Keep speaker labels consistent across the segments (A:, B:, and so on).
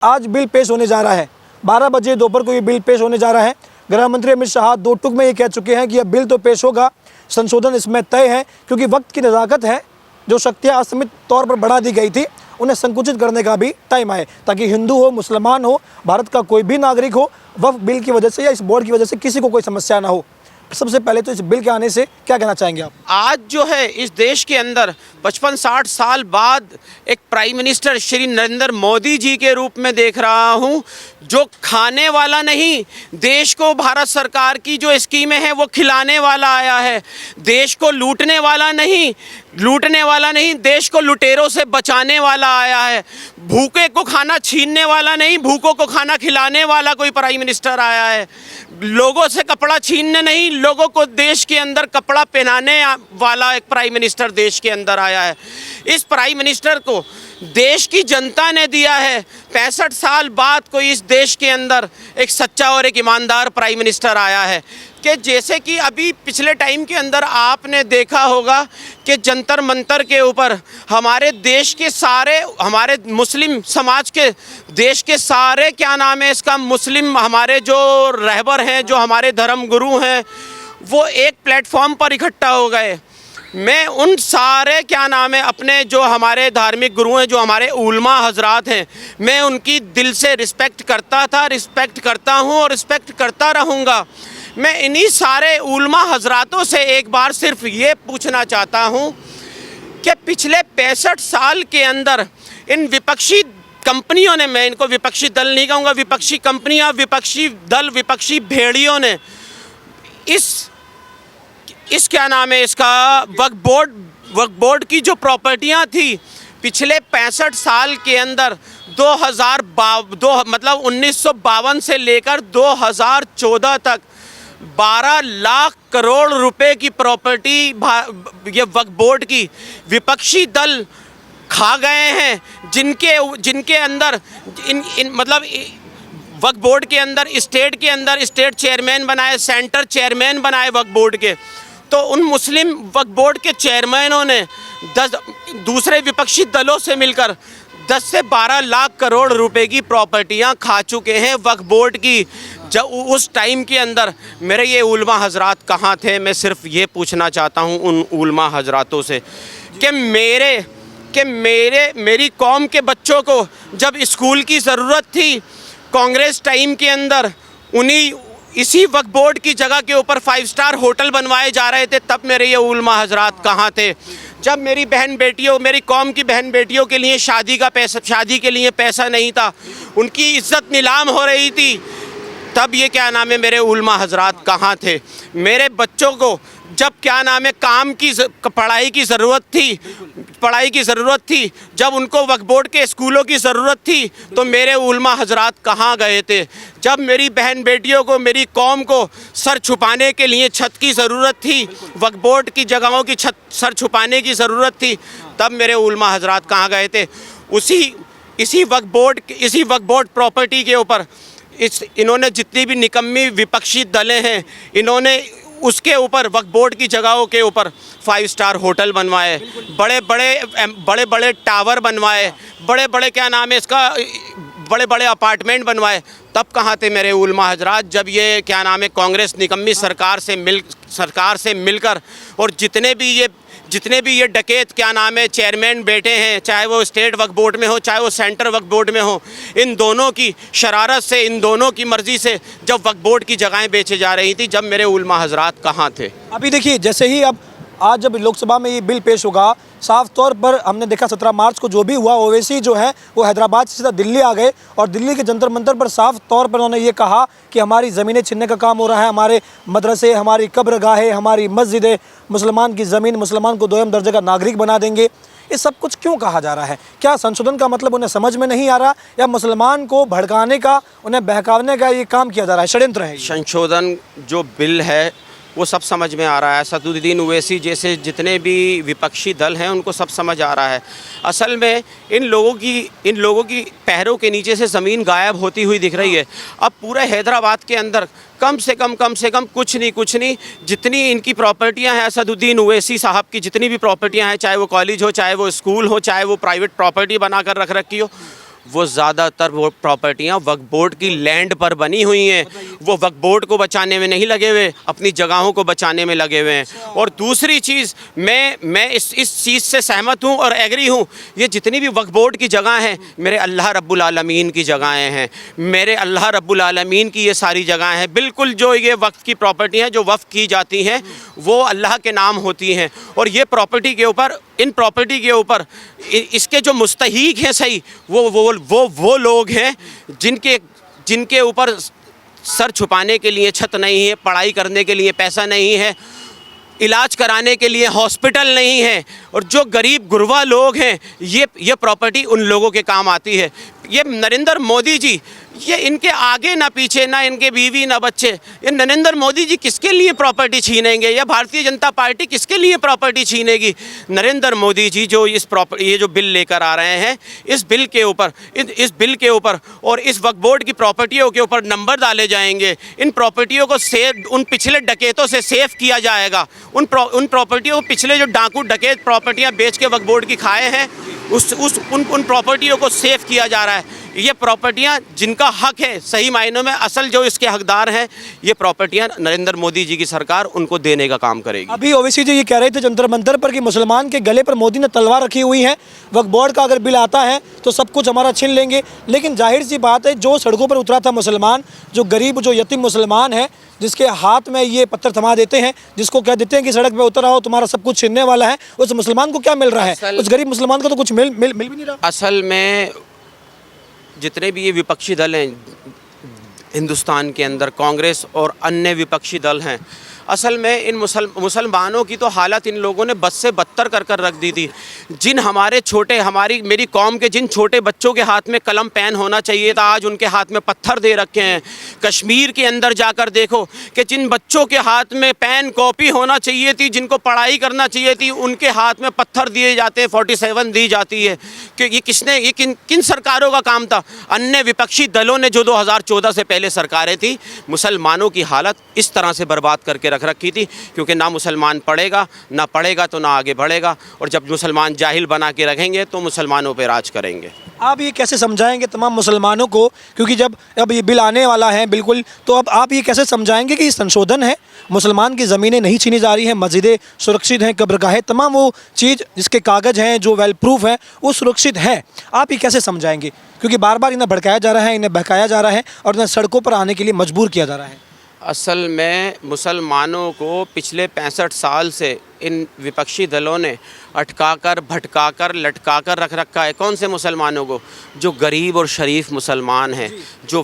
A: आज बिल पेश होने जा रहा है। 12 बजे दोपहर को ये बिल पेश होने जा रहा है। गृह मंत्री अमित शाह दो टूक में ये कह चुके हैं कि यह बिल तो पेश होगा, संशोधन इसमें तय है, क्योंकि वक्त की नज़ाकत है। जो शक्तियाँ असीमित तौर पर बढ़ा दी गई थी उन्हें संकुचित करने का भी टाइम आए, ताकि हिंदू हो, मुसलमान हो, भारत का कोई भी नागरिक हो, वक्फ बिल की वजह से या इस बोर्ड की वजह से किसी को कोई समस्या ना हो। सबसे पहले तो इस बिल के आने से क्या कहना चाहेंगे आप?
B: आज जो है इस देश के अंदर 55-60 साल बाद एक प्राइम मिनिस्टर श्री नरेंद्र मोदी जी के रूप में देख रहा हूं, जो खाने वाला नहीं, देश को भारत सरकार की जो स्कीमें हैं वो खिलाने वाला आया है। देश को लूटने वाला नहीं, देश को लुटेरों से बचाने वाला आया है। भूखे को खाना छीनने वाला नहीं, भूखों को खाना खिलाने वाला कोई प्राइम मिनिस्टर आया है। लोगों से कपड़ा छीनने नहीं, लोगों को देश के अंदर कपड़ा पहनाने वाला एक प्राइम मिनिस्टर देश के अंदर आया है। इस प्राइम मिनिस्टर को देश की जनता ने दिया है। 65 साल बाद कोई इस देश के अंदर एक सच्चा और एक ईमानदार प्राइम मिनिस्टर आया है। कि जैसे कि अभी पिछले टाइम के अंदर आपने देखा होगा कि जंतर मंतर के ऊपर हमारे देश के सारे, हमारे मुस्लिम समाज के, देश के सारे क्या नाम है इसका, मुस्लिम हमारे जो रहबर हैं, जो हमारे धर्म गुरु हैं, वो एक प्लेटफॉर्म पर इकट्ठा हो गए। मैं उन सारे क्या नाम है अपने जो हमारे धार्मिक गुरु हैं, जो हमारे उलमा हजरात हैं, मैं उनकी दिल से रिस्पेक्ट करता था, रिस्पेक्ट करता हूँ और रिस्पेक्ट करता रहूँगा। मैं इन्हीं सारे उलमा हजरातों से एक बार सिर्फ ये पूछना चाहता हूँ कि पिछले 65 साल के अंदर इन विपक्षी कंपनियों ने, मैं इनको विपक्षी दल नहीं कहूँगा, विपक्षी कंपनियाँ, विपक्षी दल, विपक्षी भेड़ियों ने इस क्या नाम है इसका वक्फ बोर्ड की जो प्रॉपर्टियाँ थी पिछले 65 साल के अंदर 1952 से लेकर 2014 तक 12 लाख करोड़ रुपए की प्रॉपर्टी ये वक्फ बोर्ड की विपक्षी दल खा गए हैं, जिनके अंदर मतलब वक्फ बोर्ड के अंदर स्टेट चेयरमैन बनाए, सेंटर चेयरमैन बनाए वक्फ बोर्ड के। तो उन मुस्लिम वक्फ बोर्ड के चेयरमैनों ने 10 दूसरे विपक्षी दलों से मिलकर 10 से 12 लाख करोड़ रुपए की प्रॉपर्टियां खा चुके हैं वक्फ बोर्ड की। जब उस टाइम के अंदर मेरे ये उलमा हजरात कहाँ थे? मैं सिर्फ ये पूछना चाहता हूँ उन उलमा हजरातों से कि मेरी कौम के बच्चों को जब स्कूल की ज़रूरत थी, कांग्रेस टाइम के अंदर इसी वक्फ बोर्ड की जगह के ऊपर 5 स्टार होटल बनवाए जा रहे थे, तब मेरे ये उलमा हजरात कहाँ थे? जब मेरी बहन बेटियों, मेरी कौम की बहन बेटियों के लिए शादी के लिए पैसा नहीं था, उनकी इज्जत नीलाम हो रही थी, तब ये क्या नाम है मेरे उलमा हजरात कहाँ थे? मेरे बच्चों को जब क्या नाम है पढ़ाई की ज़रूरत थी, जब उनको वक्फ बोर्ड के स्कूलों की ज़रूरत थी, तो मेरे उलमा हजरात कहाँ गए थे? जब मेरी बहन बेटियों को, मेरी कौम को सर छुपाने के लिए छत की ज़रूरत थी, वक्फ बोर्ड की जगहों की सर छुपाने की ज़रूरत थी, तब मेरे उलमा हजरात कहाँ गए थे? इसी वक्फ बोर्ड प्रॉपर्टी के ऊपर इन्होंने जितनी भी निकम्मी विपक्षी दलें हैं, इन्होंने उसके ऊपर वक्फ बोर्ड की जगहों के ऊपर 5 स्टार होटल बनवाए, बड़े बड़े टावर बनवाए, बड़े क्या नाम है इसका, बड़े अपार्टमेंट बनवाए। तब कहाँ थे मेरे उलमा हजरात जब ये क्या नाम है कांग्रेस निकम्मी सरकार से मिलकर और जितने भी ये डकैत क्या नाम है चेयरमैन बैठे हैं, चाहे वो स्टेट वक्फ बोर्ड में हो, चाहे वो सेंटर वक्फ बोर्ड में हो, इन दोनों की शरारत से, इन दोनों की मर्जी से जब वक्फ बोर्ड की जगहें बेचे जा रही थी, जब मेरे उलमा हजरात कहाँ थे?
A: अभी देखिए, जैसे ही आज जब लोकसभा में ये बिल पेश होगा, साफ तौर पर हमने देखा 17 मार्च को जो भी हुआ, ओवैसी जो है वो हैदराबाद से सीधा दिल्ली आ गए और दिल्ली के जंतर मंतर पर साफ तौर पर उन्होंने ये कहा कि हमारी ज़मीनें छीनने का काम हो रहा है, हमारे मदरसे, हमारी कब्रगाहें, हमारी मस्जिदें, मुसलमान की ज़मीन, मुसलमान को दोयम दर्जे का नागरिक बना देंगे। ये सब कुछ क्यों कहा जा रहा है? क्या संशोधन का मतलब उन्हें समझ में नहीं आ रहा, या मुसलमान को भड़काने का, उन्हें बहकाने का ये काम किया जा रहा है, षड्यंत्र है?
B: संशोधन जो बिल है वो सब समझ में आ रहा है। असदुद्दीन ओवैसी जैसे जितने भी विपक्षी दल हैं उनको सब समझ आ रहा है। असल में इन लोगों की पैरों के नीचे से ज़मीन गायब होती हुई दिख रही है। अब पूरे हैदराबाद के अंदर कम से कम कुछ नहीं जितनी इनकी प्रॉपर्टियां हैं, असदुद्दीन ओवैसी साहब की जितनी भी प्रॉपर्टियां हैं, चाहे वो कॉलेज हो, चाहे वो स्कूल हो, चाहे वो प्राइवेट प्रॉपर्टी बनाकर रख रखी हो, वो ज़्यादातर वो प्रॉपर्टियाँ वक्फ बोर्ड की लैंड पर बनी हुई हैं। वो वक्फ बोर्ड को बचाने में नहीं लगे हुए, अपनी जगहों को बचाने में लगे हुए हैं। और दूसरी चीज़, मैं इस चीज़ से सहमत हूँ और एग्री हूँ, ये जितनी भी वक्फ बोर्ड की जगह हैं मेरे अल्लाह रब्बुल आलमीन की जगहें हैं, मेरे अल्लाह रब्बुल आलमीन की ये सारी जगह हैं। बिल्कुल जो ये वक्फ की प्रॉपर्टी हैं जो वक्फ की जाती हैं वो अल्लाह के नाम होती हैं। और ये प्रॉपर्टी के ऊपर, इन प्रॉपर्टी के ऊपर इसके जो मुस्तहीक हैं सही वो लोग हैं जिनके ऊपर सर छुपाने के लिए छत नहीं है, पढ़ाई करने के लिए पैसा नहीं है, इलाज कराने के लिए हॉस्पिटल नहीं है। और जो गरीब गुरबा लोग हैं ये प्रॉपर्टी उन लोगों के काम आती है। ये नरेंद्र मोदी जी, ये इनके आगे ना पीछे, ना इनके बीवी ना बच्चे, ये नरेंद्र मोदी जी किसके लिए प्रॉपर्टी छीनेंगे? या भारतीय जनता पार्टी किसके लिए प्रॉपर्टी छीनेगी? नरेंद्र मोदी जी जो ये जो बिल लेकर आ रहे हैं, इस बिल के ऊपर और इस वक्फ बोर्ड की प्रॉपर्टियों के ऊपर नंबर डाले जाएंगे। इन प्रॉपर्टियों को उन पिछले डकैतों से सेफ किया जाएगा। उन प्रॉपर्टियों को पिछले जो डाकू डकैत प्रॉपर्टियाँ बेच के वक्फ बोर्ड की खाए हैं उन प्रॉपर्टियों को सेफ किया जा रहा है। ये प्रॉपर्टियां जिनका हक है, सही मायनों में असल जो इसके हकदार हैं, ये प्रॉपर्टियां नरेंद्र मोदी जी की सरकार उनको देने का काम करेगी।
A: अभी ओवैसी जी ये कह रहे थे जंतर मंतर पर कि मुसलमान के गले पर मोदी ने तलवार रखी हुई है, वक्फ बोर्ड का अगर बिल आता है तो सब कुछ हमारा छीन लेंगे। लेकिन जाहिर सी बात है, जो सड़कों पर उतरा था मुसलमान, जो गरीब जो यतीम मुसलमान है, जिसके हाथ में ये पत्थर थमा देते हैं, जिसको कह देते हैं कि सड़क पे उतर आओ तुम्हारा सब कुछ छीनने वाला है, उस मुसलमान को क्या मिल रहा है? उस गरीब मुसलमान को तो कुछ मिल भी नहीं रहा।
B: असल में जितने भी ये विपक्षी दल हैं हिंदुस्तान के अंदर, कांग्रेस और अन्य विपक्षी दल हैं, असल में इन मुसलमानों की तो हालत इन लोगों ने बद से बदतर कर रख दी थी। जिन मेरी कौम के जिन छोटे बच्चों के हाथ में कलम पेन होना चाहिए था, आज उनके हाथ में पत्थर दे रखे हैं। कश्मीर के अंदर जाकर देखो कि जिन बच्चों के हाथ में पेन कॉपी होना चाहिए थी, जिनको पढ़ाई करना चाहिए थी, उनके हाथ में पत्थर दिए जाते हैं, 47 दी जाती है। कि ये किन सरकारों का काम था? अन्य विपक्षी दलों ने जो 2014 से पहले सरकारें थी, मुसलमानों की हालत इस तरह से बर्बाद करके रखी थी, क्योंकि ना मुसलमान पढ़ेगा तो ना आगे बढ़ेगा। और जब मुसलमान जाहिल बना के रखेंगे तो मुसलमानों पर राज करेंगे।
A: आप ये कैसे समझाएंगे तमाम मुसलमानों को, क्योंकि जब अब ये बिल आने वाला है बिल्कुल, तो अब आप ये कैसे समझाएंगे कि संशोधन है, मुसलमान की ज़मीनें नहीं छीनी जा रही हैं, मस्जिदें सुरक्षित हैं, कब्रगाहें, तमाम वो चीज़ जिसके कागज़ हैं जो वेल प्रूफ है वो सुरक्षित है। आप ये कैसे समझाएंगे? क्योंकि बार बार इन्हें भड़काया जा रहा है, इन्हें बहकाया जा रहा है और इन्हें सड़कों पर आने के लिए मजबूर किया जा रहा है।
B: असल में मुसलमानों को पिछले 65 साल से इन विपक्षी दलों ने अटकाकर, भटकाकर, लटकाकर रख रखा है। कौन से मुसलमानों को? जो गरीब और शरीफ मुसलमान हैं, जो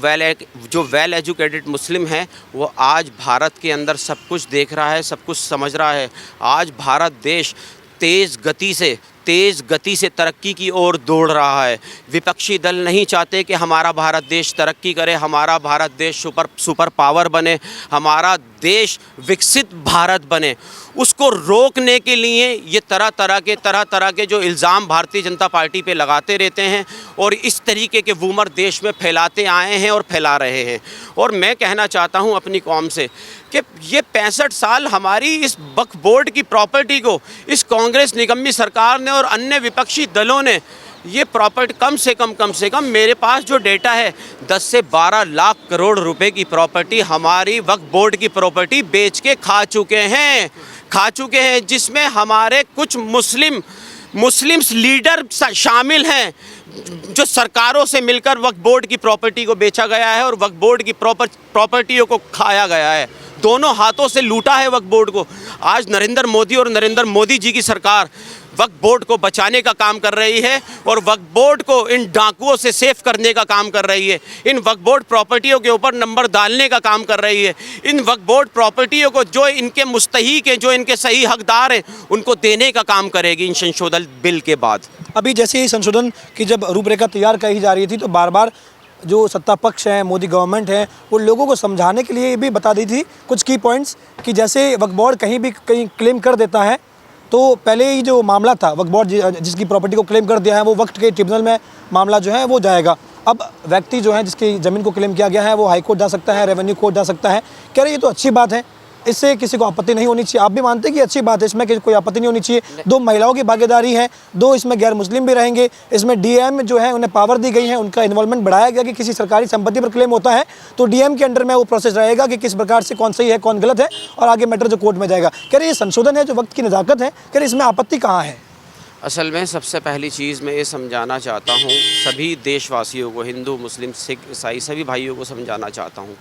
B: वेल एजुकेटेड मुस्लिम हैं, वो आज भारत के अंदर सब कुछ देख रहा है, सब कुछ समझ रहा है। आज भारत देश तेज़ गति से तरक्की की ओर दौड़ रहा है। विपक्षी दल नहीं चाहते कि हमारा भारत देश तरक्की करे, हमारा भारत देश सुपर पावर बने, हमारा देश विकसित भारत बने। उसको रोकने के लिए ये तरह तरह के जो इल्ज़ाम भारतीय जनता पार्टी पे लगाते रहते हैं और इस तरीके के वूमर देश में फैलाते आए हैं और फैला रहे हैं। और मैं कहना चाहता हूँ अपनी कौम से कि ये 65 साल हमारी इस वक्फ बोर्ड की प्रॉपर्टी को इस कांग्रेस निकम्मी सरकार ने और अन्य विपक्षी दलों ने ये प्रॉपर्टी कम से कम मेरे पास जो डेटा है 10 से 12 लाख करोड़ रुपए की प्रॉपर्टी हमारी वक्फ बोर्ड की प्रॉपर्टी बेच के खा चुके हैं, जिसमें हमारे कुछ मुस्लिम्स लीडर शामिल हैं, जो सरकारों से मिलकर वक्फ बोर्ड की प्रॉपर्टी को बेचा गया है और वक्फ बोर्ड की प्रॉपर्टियों को खाया गया है। दोनों हाथों से लूटा है वक्फ बोर्ड को। आज नरेंद्र मोदी और नरेंद्र मोदी जी की सरकार वक्फ बोर्ड को बचाने का काम कर रही है और वक्फ बोर्ड को इन डाकुओं से सेफ करने का काम कर रही है। इन वक्फ बोर्ड प्रॉपर्टियों के ऊपर नंबर डालने का काम कर रही है। इन वक्फ बोर्ड प्रॉपर्टियों को जो इनके मुस्तहीक हैं, जो इनके सही हकदार हैं, उनको देने का काम करेगी इन संशोधन बिल के बाद।
A: अभी जैसे ही संशोधन की जब रूपरेखा तैयार की जा रही थी तो बार बार जो सत्ता पक्ष है, मोदी गवर्नमेंट है, वो लोगों को समझाने के लिए भी बता दी थी कुछ की पॉइंट्स कि जैसे वक्फ बोर्ड कहीं क्लेम कर देता है तो पहले ही जो मामला था, वक्फ बोर्ड जिसकी प्रॉपर्टी को क्लेम कर दिया है वो वक्त के ट्रिब्यूनल में मामला जो है वो जाएगा। अब व्यक्ति जो है जिसकी ज़मीन को क्लेम किया गया है वो हाई कोर्ट जा सकता है, रेवेन्यू कोर्ट जा सकता है। कह रहे ये तो अच्छी बात है, इससे किसी को आपत्ति नहीं होनी चाहिए? आप भी मानते हैं कि अच्छी बात है, इसमें कोई आपत्ति नहीं होनी चाहिए? 2 महिलाओं की भागीदारी है, 2 इसमें गैर मुस्लिम भी रहेंगे, इसमें डीएम जो है उन्हें पावर दी गई है, उनका इन्वॉल्वमेंट बढ़ाया गया कि किसी सरकारी संपत्ति पर क्लेम होता है तो डीएम के अंडर में वो प्रोसेस रहेगा कि किस प्रकार से कौन सही है कौन गलत है, और आगे मैटर जो कोर्ट में जाएगा। कह रहे ये संशोधन है जो वक्त की नज़ाकत है, कह रहे इसमें आपत्ति कहाँ है?
B: असल में सबसे पहली चीज़ मैं ये समझाना चाहता हूँ सभी देशवासियों को, हिंदू मुस्लिम सिख ईसाई सभी भाइयों को समझाना चाहता हूँ,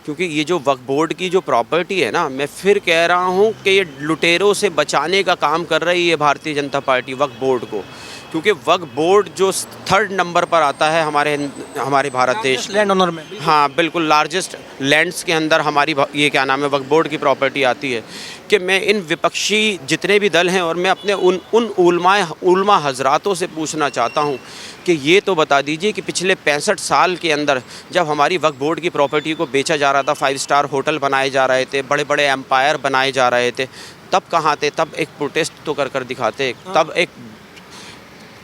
B: क्योंकि ये जो वक्फ बोर्ड की जो प्रॉपर्टी है ना, मैं फिर कह रहा हूँ कि ये लुटेरों से बचाने का काम कर रही है भारतीय जनता पार्टी वक्फ बोर्ड को, क्योंकि वक्फ बोर्ड जो 3rd नंबर पर आता है हमारे भारत देश
A: लैंड ओनर में।
B: हाँ बिल्कुल, लार्जेस्ट लैंड्स के अंदर हमारी ये क्या नाम है वक्फ बोर्ड की प्रॉपर्टी आती है। कि मैं इन विपक्षी जितने भी दल हैं और मैं अपने उन उलमा हजरातों से पूछना चाहता हूँ कि ये तो बता दीजिए कि पिछले 65 साल के अंदर जब हमारी वक्फ बोर्ड की प्रॉपर्टी को बेचा जा रहा था, 5 स्टार होटल बनाए जा रहे थे, बड़े बड़े एम्पायर बनाए जा रहे थे, तब कहाँ थे? तब एक प्रोटेस्ट तो कर दिखाते,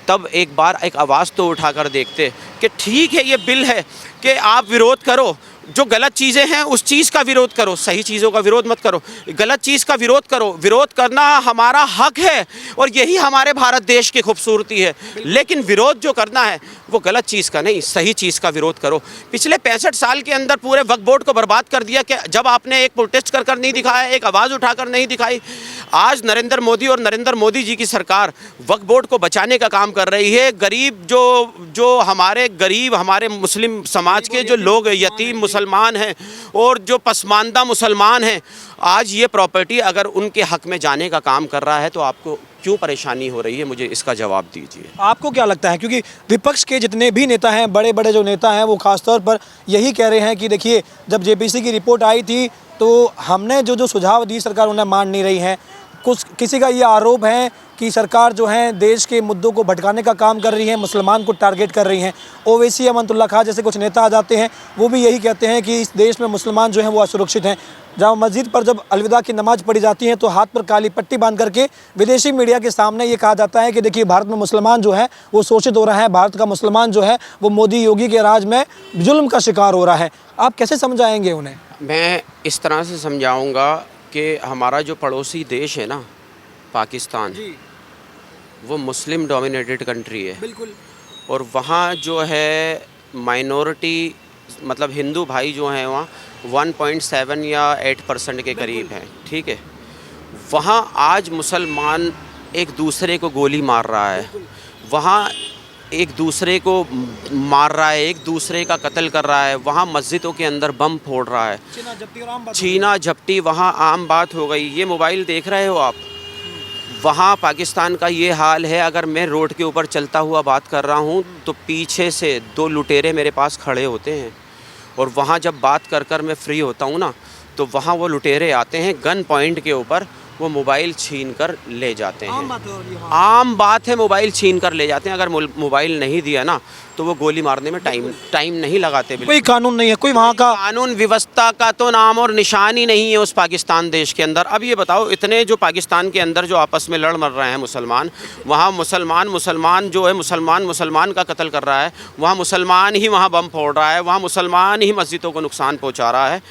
B: तब एक बार एक आवाज़ तो उठाकर देखते कि ठीक है ये बिल है कि आप विरोध करो, जो गलत चीज़ें हैं उस चीज़ का विरोध करो, सही चीज़ों का विरोध मत करो, गलत चीज़ का विरोध करो। विरोध करना हमारा हक है और यही हमारे भारत देश की खूबसूरती है, लेकिन विरोध जो करना है वो गलत चीज़ का नहीं, सही चीज़ का विरोध करो। पिछले 65 साल के अंदर पूरे वक्फ बोर्ड को बर्बाद कर दिया कि जब आपने एक प्रोटेस्ट कर नहीं दिखाया, एक आवाज़ उठाकर नहीं दिखाई। आज नरेंद्र मोदी और नरेंद्र मोदी जी की सरकार वक्फ बोर्ड को बचाने का काम कर रही है। गरीब जो हमारे मुस्लिम समाज के जो लोग यतीम मुसलमान हैं और जो पसमानदा मुसलमान हैं, आज ये प्रॉपर्टी अगर उनके हक में जाने का काम कर रहा है तो आपको क्यों परेशानी हो रही है? मुझे इसका जवाब दीजिए।
A: आपको क्या लगता है? क्योंकि विपक्ष के जितने भी नेता हैं, बड़े बड़े जो नेता हैं, वो खासतौर पर यही कह रहे हैं कि देखिए जब जेपीसी की रिपोर्ट आई थी तो हमने जो सुझाव दी सरकार उन्हें मान नहीं रही है। किसी का ये आरोप है कि सरकार जो है देश के मुद्दों को भटकाने का काम कर रही है, मुसलमान को टारगेट कर रही हैं। ओवैसी अमनतुल्ला खां जैसे कुछ नेता आ जाते हैं, वो भी यही कहते हैं कि इस देश में मुसलमान जो हैं वो असुरक्षित हैं। जामा मस्जिद पर जब अलविदा की नमाज़ पढ़ी जाती है तो हाथ पर काली पट्टी बांध करके विदेशी मीडिया के सामने ये कहा जाता है कि देखिए भारत में मुसलमान जो है वो शोषित हो रहा है, भारत का मुसलमान जो है वो मोदी योगी के राज में जुल्म का शिकार हो रहा है। आप कैसे समझाएंगे उन्हें?
B: मैं इस तरह से समझाऊंगा कि हमारा जो पड़ोसी देश है ना पाकिस्तान, वो मुस्लिम डोमिनेटेड कंट्री है।
A: बिल्कुल।
B: और वहाँ जो है माइनॉरिटी मतलब हिंदू भाई जो हैं वहाँ 1.7 या 8% के करीब हैं, ठीक है। वहाँ आज मुसलमान एक दूसरे को गोली मार रहा है, वहाँ एक दूसरे को मार रहा है, एक दूसरे का कत्ल कर रहा है, वहाँ मस्जिदों के अंदर बम फोड़ रहा है। छीना झपटी वहाँ आम बात हो गई। ये मोबाइल देख रहे हो आप, वहाँ पाकिस्तान का ये हाल है। अगर मैं रोड के ऊपर चलता हुआ बात कर रहा हूँ तो पीछे से 2 लुटेरे मेरे पास खड़े होते हैं, और वहाँ जब बात कर मैं फ्री होता हूँ ना तो वहाँ वो लुटेरे आते हैं गन पॉइंट के ऊपर, वो मोबाइल छीन कर ले जाते हैं। आम बात है, मोबाइल छीन कर ले जाते हैं। अगर मोबाइल नहीं दिया ना तो वो गोली मारने में टाइम नहीं लगाते।
A: कोई कानून नहीं है, कोई वहाँ का
B: कानून व्यवस्था का तो नाम और निशान ही नहीं है उस पाकिस्तान देश के अंदर। अब ये बताओ, इतने जो पाकिस्तान के अंदर जो आपस में लड़ मर रहे हैं मुसलमान, वहाँ मुसलमान जो है मुसलमान का कत्ल कर रहा है, वहाँ मुसलमान ही वहाँ बम फोड़ रहा है, वहाँ मुसलमान ही मस्जिदों को नुकसान पहुँचा रहा है।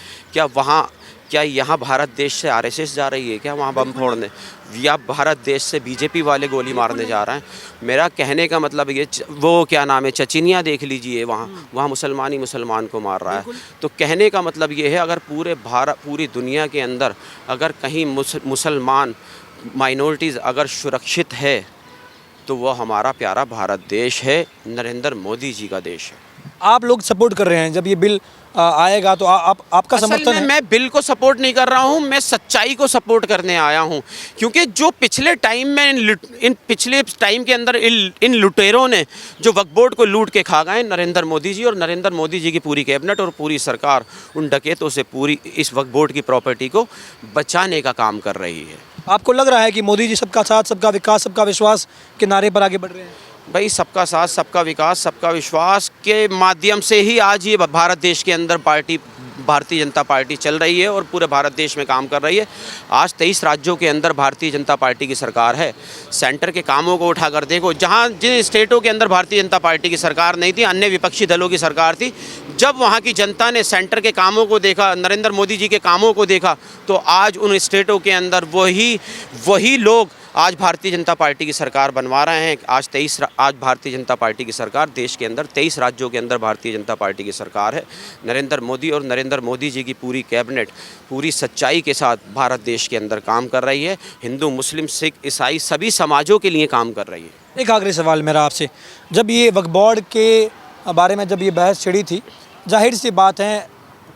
B: क्या यहाँ भारत देश से आरएसएस जा रही है क्या वहाँ बम फोड़ने, या भारत देश से बीजेपी वाले गोली मारने जा रहे हैं? मेरा कहने का मतलब ये, वो क्या नाम है, चचिनिया देख लीजिए, वहाँ मुसलमान ही मुसलमान को मार रहा है। तो कहने का मतलब ये है, अगर पूरी दुनिया के अंदर अगर कहीं मुसलमान माइनॉरिटीज़ अगर सुरक्षित है तो वो हमारा प्यारा भारत देश है, नरेंद्र मोदी जी का देश है।
A: आप लोग सपोर्ट कर रहे हैं जब ये बिल आएगा तो आपका समर्थन है?
B: मैं बिल को सपोर्ट नहीं कर रहा हूँ, मैं सच्चाई को सपोर्ट करने आया हूँ। क्योंकि जो पिछले टाइम में पिछले टाइम के अंदर इन लुटेरों ने जो वक्फ बोर्ड को लूट के खा गए, नरेंद्र मोदी जी और नरेंद्र मोदी जी की पूरी कैबिनेट और पूरी सरकार उन डकैतों से पूरी इस वक्फ बोर्ड की प्रॉपर्टी को बचाने का काम कर रही है।
A: आपको लग रहा है कि मोदी जी सबका साथ, सबका विकास, सबका विश्वास के नारे पर आगे बढ़ रहे हैं?
B: भाई, सबका साथ, सबका विकास, सबका विश्वास के माध्यम से ही आज ये भारत देश के अंदर पार्टी भारतीय जनता पार्टी चल रही है और पूरे भारत देश में काम कर रही है। आज 23 राज्यों के अंदर भारतीय जनता पार्टी की सरकार है। सेंटर के कामों को उठाकर देखो, जहां जिन स्टेटों के अंदर भारतीय जनता पार्टी की सरकार नहीं थी, अन्य विपक्षी दलों की सरकार थी, जब वहां की जनता ने सेंटर के कामों को देखा, नरेंद्र मोदी जी के कामों को देखा, तो आज उन स्टेटों के अंदर वही लोग आज भारतीय जनता पार्टी की सरकार बनवा रहे हैं। आज भारतीय जनता पार्टी की सरकार देश के अंदर 23 राज्यों के अंदर भारतीय जनता पार्टी की सरकार है। नरेंद्र मोदी और नरेंद्र मोदी जी की पूरी कैबिनेट पूरी सच्चाई के साथ भारत देश के अंदर काम कर रही है। हिंदू, मुस्लिम, सिख, ईसाई सभी समाजों के लिए काम कर रही है।
A: एक आखिरी सवाल मेरा आपसे, जब ये वक्फ बोर्ड के बारे में जब ये बहस छिड़ी थी, जाहिर सी बात है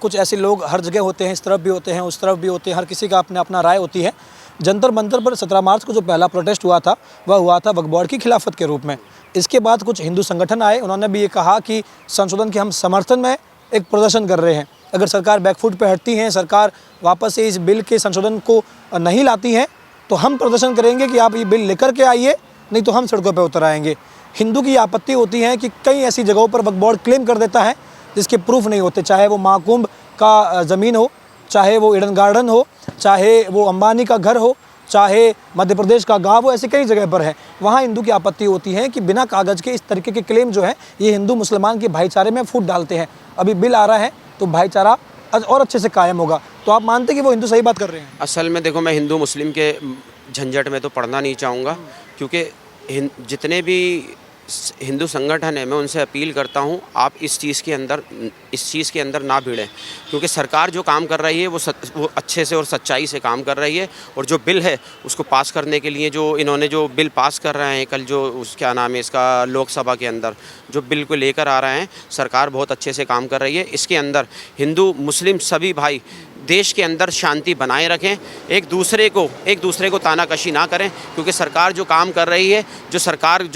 A: कुछ ऐसे लोग हर जगह होते हैं, इस तरफ भी होते हैं, उस तरफ भी होते हैं, हर किसी का अपना अपना राय होती है। जंतर मंतर पर 17 मार्च को जो पहला प्रोटेस्ट हुआ था वह हुआ था वक्फ बोर्ड की खिलाफत के रूप में। इसके बाद कुछ हिंदू संगठन आए, उन्होंने भी ये कहा कि संशोधन के हम समर्थन में एक प्रदर्शन कर रहे हैं। अगर सरकार बैकफुट पे हटती है, सरकार वापस से इस बिल के संशोधन को नहीं लाती है, तो हम प्रदर्शन करेंगे कि आप ये बिल लेकर के आइए, नहीं तो हम सड़कों पर उतर आएंगे। हिंदू की आपत्ति होती है कि कई ऐसी जगहों पर वक्फ बोर्ड क्लेम कर देता है जिसके प्रूफ नहीं होते, चाहे वो महाकुंभ का ज़मीन हो, चाहे वो ईडन गार्डन हो, चाहे वो अंबानी का घर हो, चाहे मध्य प्रदेश का गांव हो, ऐसे कई जगह पर है। वहाँ हिंदू की आपत्ति होती है कि बिना कागज़ के इस तरीके के क्लेम जो है ये हिंदू मुसलमान के भाईचारे में फूट डालते हैं। अभी बिल आ रहा है तो भाईचारा और अच्छे से कायम होगा। तो आप मानते कि वो हिंदू सही बात कर रहे हैं?
B: असल में देखो, मैं हिंदू मुस्लिम के झंझट में तो पड़ना नहीं चाहूँगा, क्योंकि जितने भी हिंदू संगठन है, मैं उनसे अपील करता हूं, आप इस चीज़ के अंदर ना भिड़ें, क्योंकि सरकार जो काम कर रही है वो अच्छे से और सच्चाई से काम कर रही है। और जो बिल है उसको पास करने के लिए जो इन्होंने जो बिल पास कर रहे हैं कल, जो क्या नाम है इसका, लोकसभा के अंदर जो बिल को लेकर आ रहे हैं, सरकार बहुत अच्छे से काम कर रही है। इसके अंदर हिंदू मुस्लिम सभी भाई देश के अंदर शांति बनाए रखें, एक दूसरे को तानाकशी ना करें, क्योंकि सरकार जो काम कर रही है, जो सरकार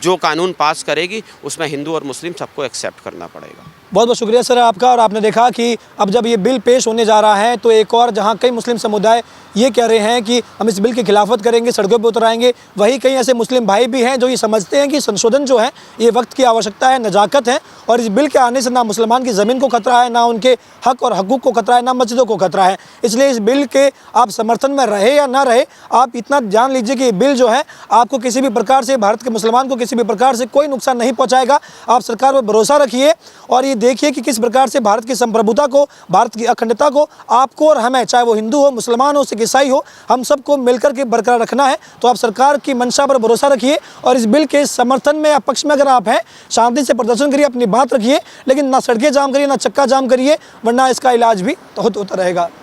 B: जो कानून पास करेगी, उसमें हिंदू और मुस्लिम सबको एक्सेप्ट करना पड़ेगा।
A: बहुत बहुत शुक्रिया सर आपका। और आपने देखा कि अब जब ये बिल पेश होने जा रहा है तो एक और जहां कई मुस्लिम समुदाय ये कह रहे हैं कि हम इस बिल की खिलाफत करेंगे, सड़कों पर उतर आएंगे, वहीं कई ऐसे मुस्लिम भाई भी हैं जो ये समझते हैं कि संशोधन जो है ये वक्त की आवश्यकता है, नजाकत है, और इस बिल के आने से ना मुसलमान की ज़मीन को खतरा है, ना उनके हक और हकूक़ को खतरा है, ना मस्जिदों को खतरा है। इसलिए इस बिल के आप समर्थन में रहे या ना रहे, आप इतना जान लीजिए कि ये बिल जो है आपको किसी भी प्रकार से, भारत के मुसलमान को किसी भी प्रकार से कोई नुकसान नहीं पहुँचाएगा। आप सरकार पर भरोसा रखिए और ये देखिए कि किस प्रकार से भारत की संप्रभुता को, भारत की अखंडता को आपको और हमें, चाहे वो हिंदू हो, मुसलमान हो, सिख, ईसाई हो, हम सबको मिलकर के बरकरार रखना है। तो आप सरकार की मंशा पर भरोसा रखिए और इस बिल के समर्थन में या पक्ष में अगर आप हैं, शांति से प्रदर्शन करिए, अपनी बात रखिए, लेकिन ना सड़कें जाम करिए, ना चक्का जाम करिए, वरना इसका इलाज भी होता रहेगा।